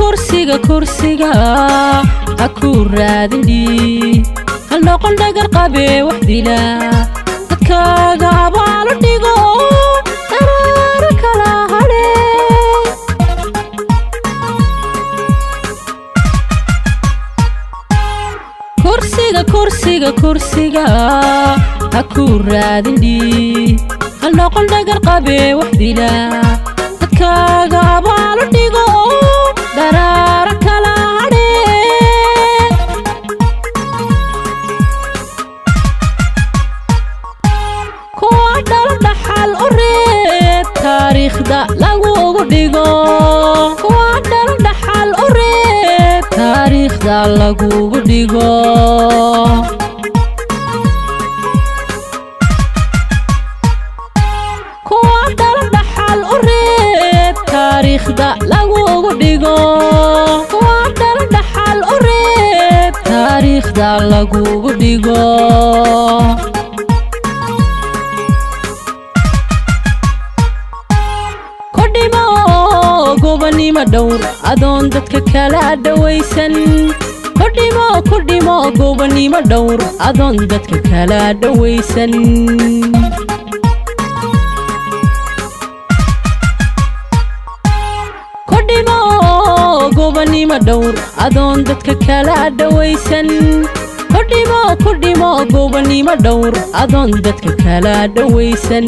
kursiga aku raadini hal noqon dhagar qabe waxdila dadkaaga abaal dhigo daraar kala hare kursiga aku raadini hal noqon dhagar qabe waxdila dadkaaga abaal dhigo daraar kala hare kuwa dhal dhaxal u reeb taariikhda lagu dhigo kuwa dhal dhaxal u reeb taariikhda lagu dhigo kuwa dhal dhaxal u reeb taariikhda lagu dhigo kuwa dhal dhaxal u reeb taariikhda lagu dhigo gobanimo dhowr adoon dadka kala dhawaysan kordhimo gobanimo dhowr adoon dadka kala dhawaysan kordhimo gobanimo dhowr adoon dadka kala dhawaysan kordhimo gobanimo dhowr adoon dadka kala dhawaysan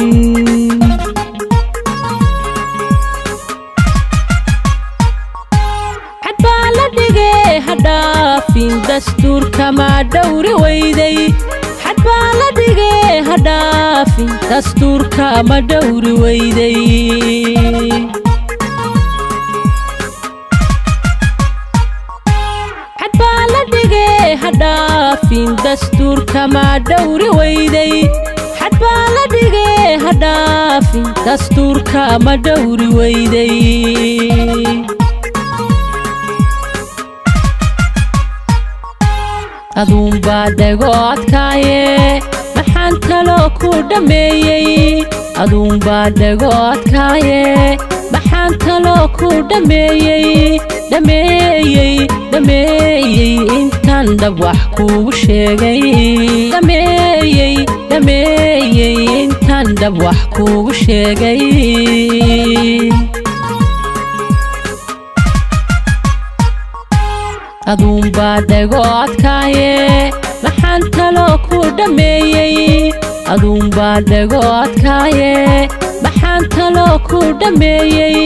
hadhaafin dastuurka ma dhowri weyday xad baa la dhigay hadhaafin dastuurka ma dhowri weyday xad baa la dhigay hadhaafin dastuurka ma dhowri weyday xad baa la dhigay hadhaafin dastuurka ma dhowri weyday aduun baa dhago adkaaye maxaan kaloo ku dhameeyey aduun baa dhago adkaaye maxaan kaloo ku dhameeyey intaan dhab wax kugu sheegay dhameeyey intaan dhab wax kugu sheegay aduun baa dhago adkaaye maxaan kaloo ku dhameeyey aduun baa dhago adkaaye maxaan kaloo ku dhameeyey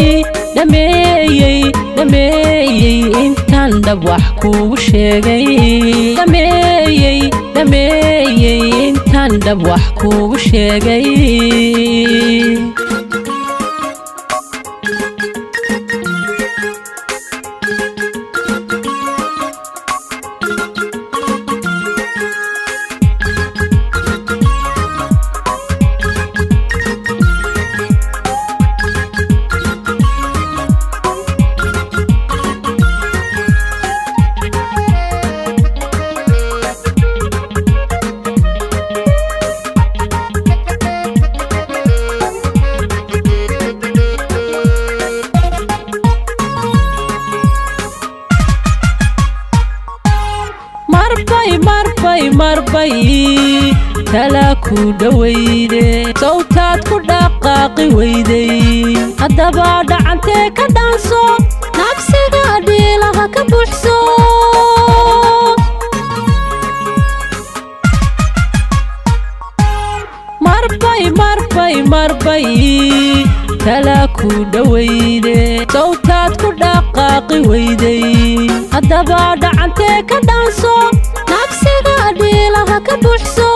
intaan dhab wax kugu sheegay dhameeyey intaan dhab wax kugu sheegay marbay kala ku dhawayde sawtaad ku dhaqaaqi weyday haddaba dhacantee ka dhaanso nafsiga dhiilaha ka buuxso marbay kala ku dhawayde sawtaad ku dhaqaaqi weyday haddaba dhacantee ka dhaanso nafsiga dhiilaha ka buuxso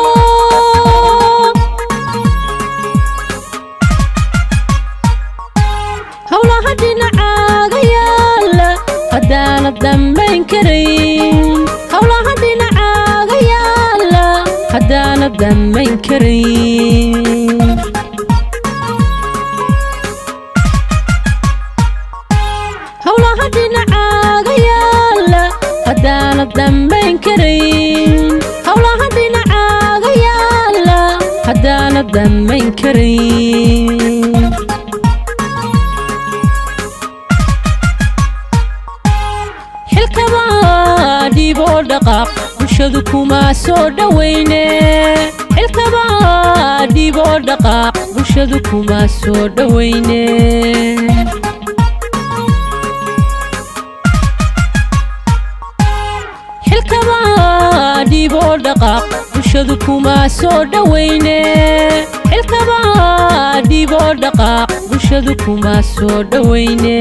howlaha dhinacaaga yaala haddaanad dhammayn karayn howlaha dhinacaaga yaala haddaanad dhammayn karayn howlaha dhinacaaga yaala haddaanad dhammayn karayn howlaha dhinacaaga yaala haddaanad dhammayn karayn dhaqaaq bulshadu kuma soo dhawayne xilkaba dhiibo dhaqaaq bulshadu kuma soo dhawayne xilkaba dhiibo dhaqaaq bulshadu kuma soo dhawayne xilkaba dhiibo dhaqaaq bulshadu kuma soo dhawayne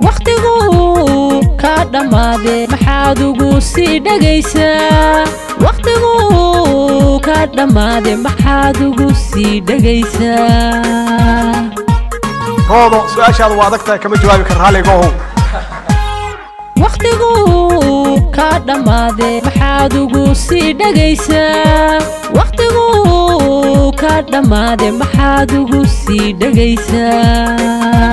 waqtigu ka dhamaade maxaad ugu sii dhagaysaa waqtigu ka dhamaade maxaad ugu sii dhagaysaa هذا سؤال شاد وادكتا كم جوابي كرهالي قوه waqtigu ka dhamaade maxaad ugu sii dhagaysaa waqtigu ka dhamaade maxaad ugu sii dhagaysaa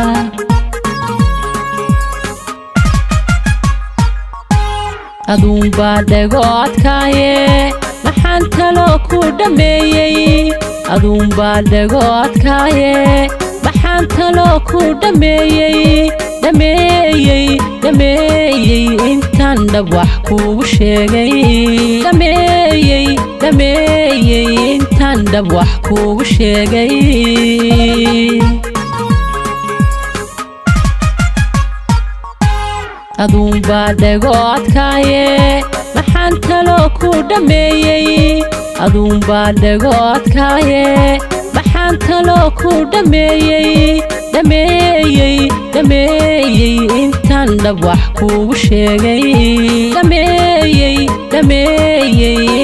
aduun baa dhago adkaaye maxaan talo ku dhameeyey aduun baa dhago adkaaye maxaan talo ku dhameeyey intaan dhab wax kuugu sheegay dhameeyey intaan dhab wax kuugu sheegay aduun baa dhago adkaaye maxaan talo ku dhameeyey aduun baa dhago adkaaye maxaan talo ku dhameeyey intaan dhab wax kuugu sheegay dhameeyey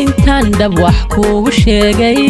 intaan dhab wax kuugu sheegay